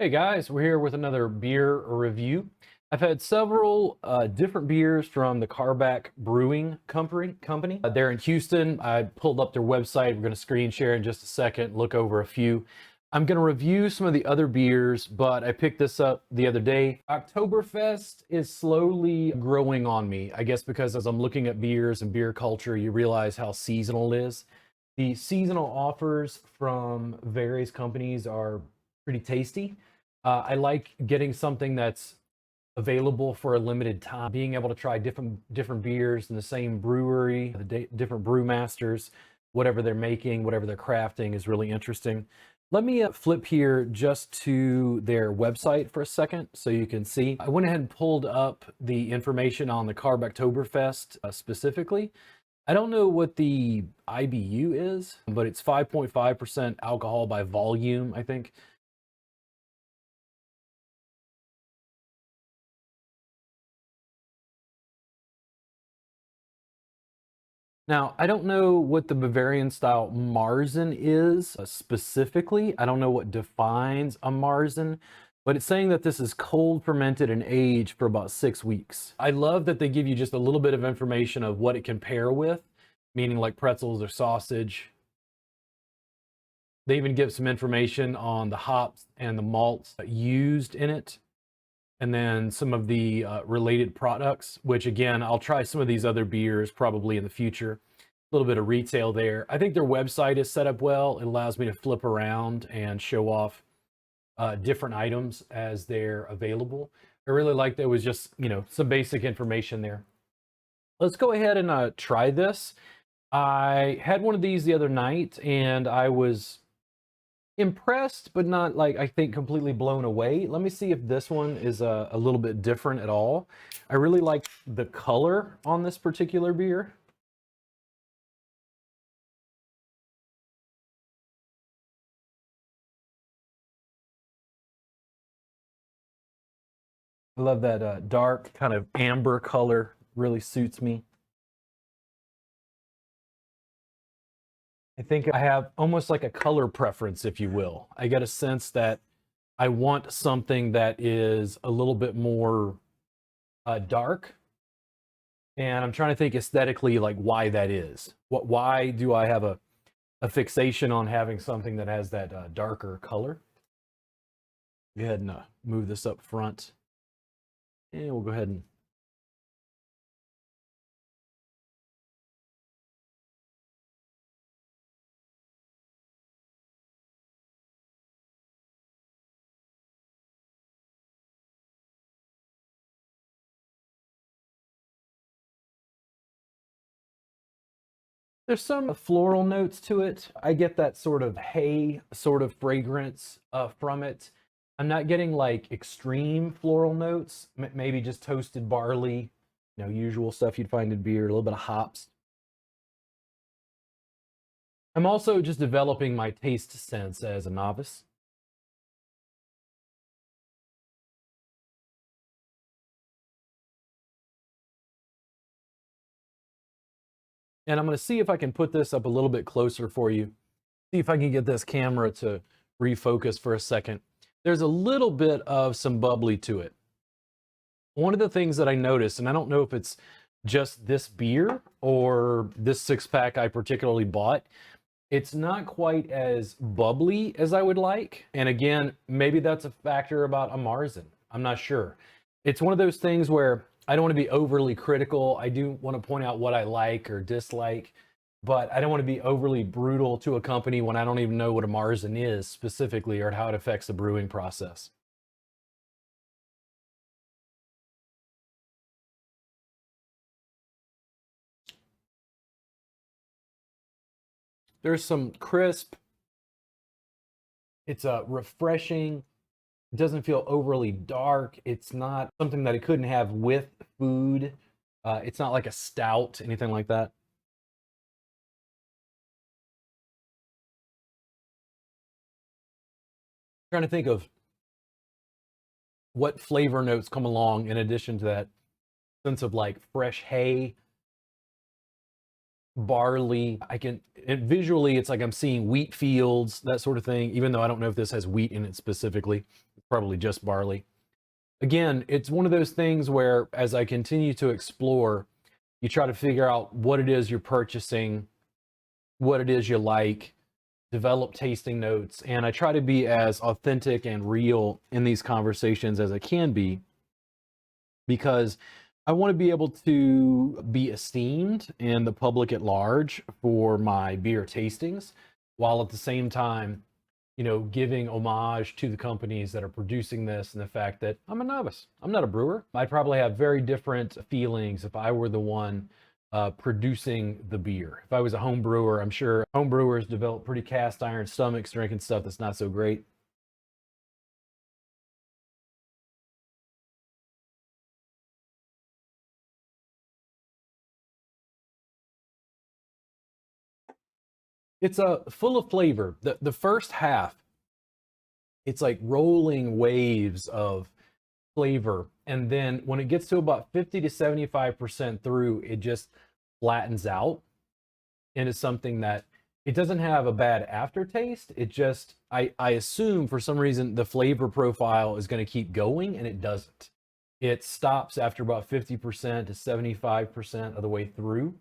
Hey guys, we're here with another beer review. I've had several different beers from the Carback Brewing Company. They're in Houston. I pulled up their website. We're going to screen share in just a second, look over a few. I'm going to review some of the other beers, but I picked this up the other day. Oktoberfest is slowly growing on me, I guess, because as I'm looking at beers and beer culture, you realize how seasonal it is. The seasonal offers from various companies are pretty tasty. I like getting something that's available for a limited time, being able to try different beers in the same brewery, different brewmasters, whatever they're making, whatever they're crafting is really interesting. Let me flip here just to their website for a second so you can see. I went ahead and pulled up the information on the Oktoberfest specifically. I don't know what the IBU is, but it's 5.5% alcohol by volume, I think. Now, I don't know what the Bavarian style Marzen is specifically. I don't know what defines a Marzen, but it's saying that this is cold fermented and aged for about 6 weeks. I love that they give you just a little bit of information of what it can pair with, meaning like pretzels or sausage. They even give some information on the hops and the malts used in it, and then some of the related products, which again, I'll try some of these other beers probably in the future. A little bit of retail there. I think their website is set up well. It allows me to flip around and show off different items as they're available. I really like there was just, some basic information there. Let's go ahead and try this. I had one of these the other night and I was impressed, but not like I think completely blown away. Let me see if this one is a little bit different at all. I really like the color on this particular beer. I love that dark kind of amber color, really suits me. I think I have almost like a color preference, if you will. I get a sense that I want something that is a little bit more dark, and I'm trying to think aesthetically like why that is. Why do I have a fixation on having something that has that darker color? Go ahead and move this up front, and we'll go ahead and there's some floral notes to it. I get that sort of hay sort of fragrance from it. I'm not getting like extreme floral notes, maybe just toasted barley, usual stuff you'd find in beer, a little bit of hops. I'm also just developing my taste sense as a novice. And I'm going to see if I can put this up a little bit closer for you. See if I can get this camera to refocus for a second. There's a little bit of some bubbly to it. One of the things that I noticed, and I don't know if it's just this beer or this six pack I particularly bought, it's not quite as bubbly as I would like. And again, maybe that's a factor about a Marzen. I'm not sure. It's one of those things where I don't want to be overly critical. I do want to point out what I like or dislike, but I don't want to be overly brutal to a company when I don't even know what a Marzen is specifically or how it affects the brewing process. There's some crisp, it's refreshing. It doesn't feel overly dark. It's not something that I couldn't have with food. It's not like a stout, anything like that. Trying to think of what flavor notes come along in addition to that sense of like fresh hay, barley. Visually, it's like I'm seeing wheat fields, that sort of thing, even though I don't know if this has wheat in it specifically. probably just barley. Again, it's one of those things where as I continue to explore, you try to figure out what it is you're purchasing, what it is you like, develop tasting notes, and I try to be as authentic and real in these conversations as I can be, because I want to be able to be esteemed in the public at large for my beer tastings, while at the same time, giving homage to the companies that are producing this and the fact that I'm a novice. I'm not a brewer. I'd probably have very different feelings if I were the one producing the beer. If I was a home brewer, I'm sure home brewers develop pretty cast iron stomachs drinking stuff that's not so great. It's full of flavor. The first half, it's like rolling waves of flavor, and then when it gets to about 50 to 75% through, it just flattens out into something that it doesn't have a bad aftertaste. It just, I assume for some reason the flavor profile is going to keep going, and it doesn't. It stops after about 50% to 75% of the way through.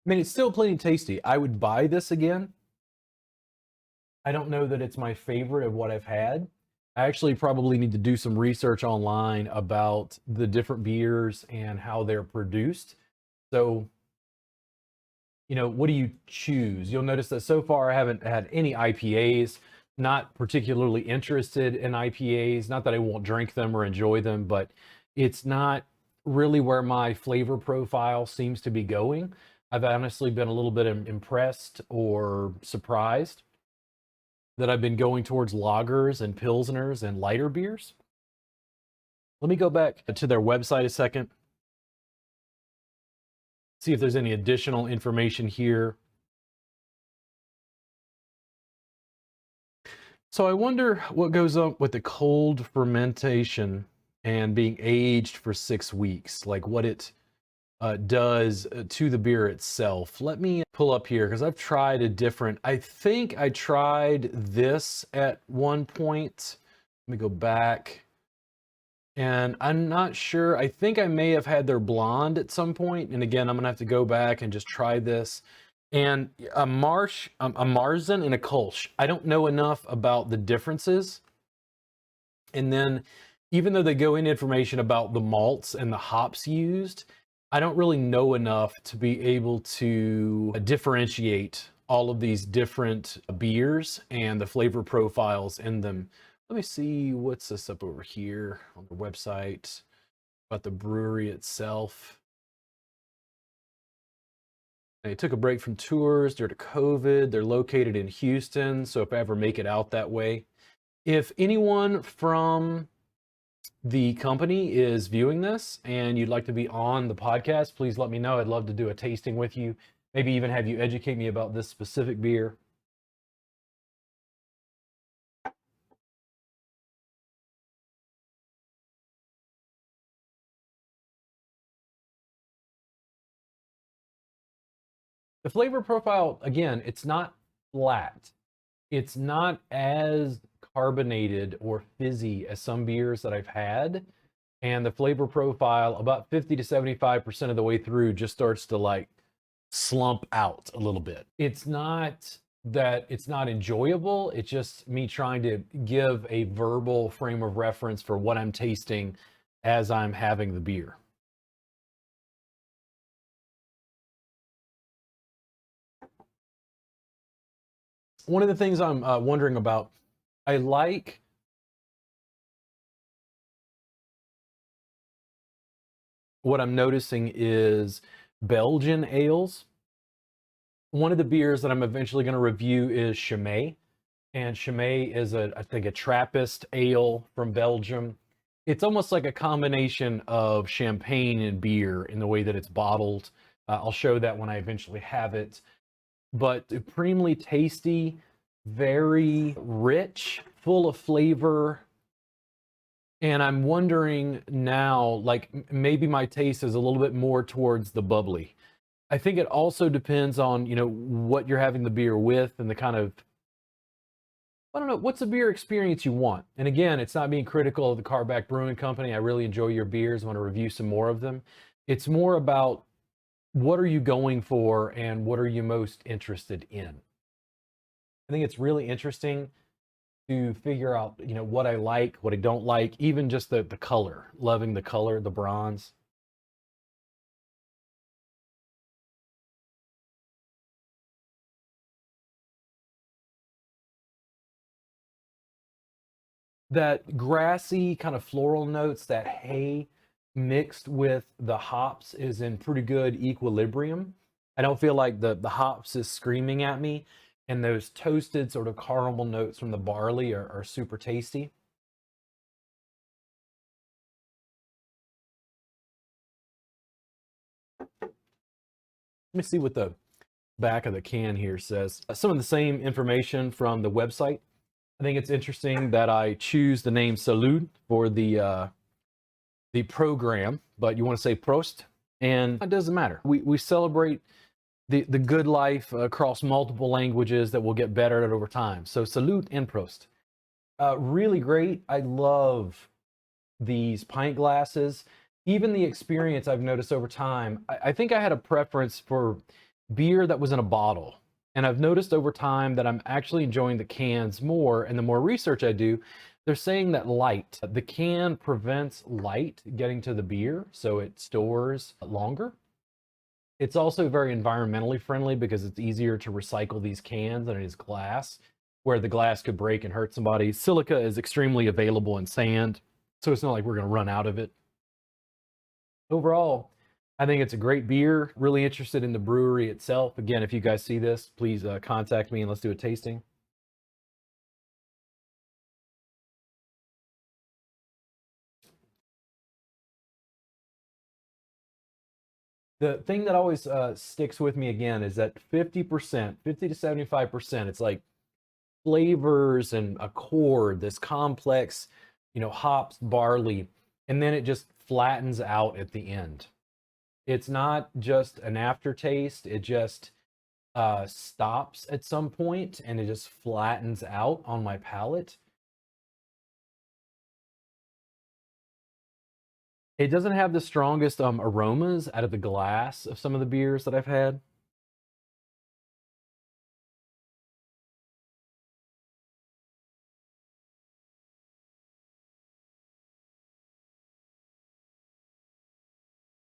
I mean, it's still plenty tasty. I would buy this again. I don't know that it's my favorite of what I've had. I actually probably need to do some research online about the different beers and how they're produced. So, what do you choose? You'll notice that so far I haven't had any IPAs, not particularly interested in IPAs. Not that I won't drink them or enjoy them, but it's not really where my flavor profile seems to be going. I've honestly been a little bit impressed or surprised that I've been going towards lagers and pilsners and lighter beers. Let me go back to their website a second, see if there's any additional information here. So I wonder what goes on with the cold fermentation and being aged for 6 weeks, like what it does to the beer itself. Let me pull up here because I've tried I think I tried this at one point. Let me go back. And I'm not sure. I think I may have had their blonde at some point. And again, I'm gonna have to go back and just try this. And a Marzen, and a Kolsch. I don't know enough about the differences. And then, even though they go into information about the malts and the hops used, I don't really know enough to be able to differentiate all of these different beers and the flavor profiles in them. Let me see, what's this up over here on the website about the brewery itself. They took a break from tours due to COVID. They're located in Houston, so if I ever make it out that way. If anyone from the company is viewing this and you'd like to be on the podcast, please let me know. I'd love to do a tasting with you, maybe even have you educate me about this specific beer. The flavor profile, again, it's not flat. It's not as carbonated or fizzy as some beers that I've had. And the flavor profile, about 50 to 75% of the way through, just starts to like slump out a little bit. It's not that it's not enjoyable. It's just me trying to give a verbal frame of reference for what I'm tasting as I'm having the beer. One of the things I'm wondering about, I like what I'm noticing is Belgian ales. One of the beers that I'm eventually going to review is Chimay. And Chimay is I think a Trappist ale from Belgium. It's almost like a combination of champagne and beer in the way that it's bottled. I'll show that when I eventually have it. But supremely tasty, very rich, full of flavor, And I'm wondering now, like maybe my taste is a little bit more towards the bubbly. I think it also depends on, what you're having the beer with and the kind of, I don't know, what's the beer experience you want. And again, it's not being critical of the Carback Brewing Company. I really enjoy your beers. I want to review some more of them. It's more about what are you going for and what are you most interested in. I think it's really interesting to figure out, what I like, what I don't like, even just the color, loving the color, the bronze. That grassy kind of floral notes, that hay mixed with the hops is in pretty good equilibrium. I don't feel like the hops is screaming at me, and those toasted sort of caramel notes from the barley are super tasty. Let me see what the back of the can here says. Some of the same information from the website. I think it's interesting that I choose the name Salud for the program, but you want to say Prost, and it doesn't matter. We celebrate the good life across multiple languages that will get better at over time. So Salud and Prost. Really great. I love these pint glasses. Even the experience I've noticed over time, I think I had a preference for beer that was in a bottle. And I've noticed over time that I'm actually enjoying the cans more. And the more research I do, they're saying that the can prevents light getting to the beer, so it stores longer. It's also very environmentally friendly because it's easier to recycle these cans than it is glass, where the glass could break and hurt somebody. Silica is extremely available in sand, so it's not like we're going to run out of it. Overall, I think it's a great beer. Really interested in the brewery itself. Again, if you guys see this, please contact me and let's do a tasting. The thing that always sticks with me again is that 50%, 50 to 75%, it's like flavors and a chord, this complex, hops, barley, and then it just flattens out at the end. It's not just an aftertaste, it just stops at some point and it just flattens out on my palate. It doesn't have the strongest aromas out of the glass of some of the beers that I've had.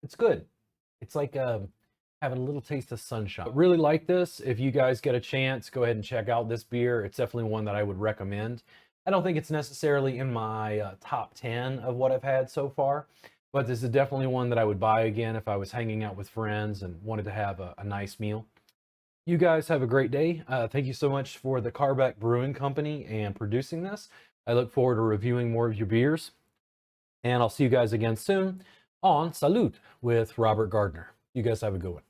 It's good. It's like having a little taste of sunshine. Really like this. If you guys get a chance, go ahead and check out this beer. It's definitely one that I would recommend. I don't think it's necessarily in my top 10 of what I've had so far, but this is definitely one that I would buy again if I was hanging out with friends and wanted to have a nice meal. You guys have a great day. Thank you so much for the Carback Brewing Company and producing this. I look forward to reviewing more of your beers, and I'll see you guys again soon on Salud with Robert Gardner. You guys have a good one.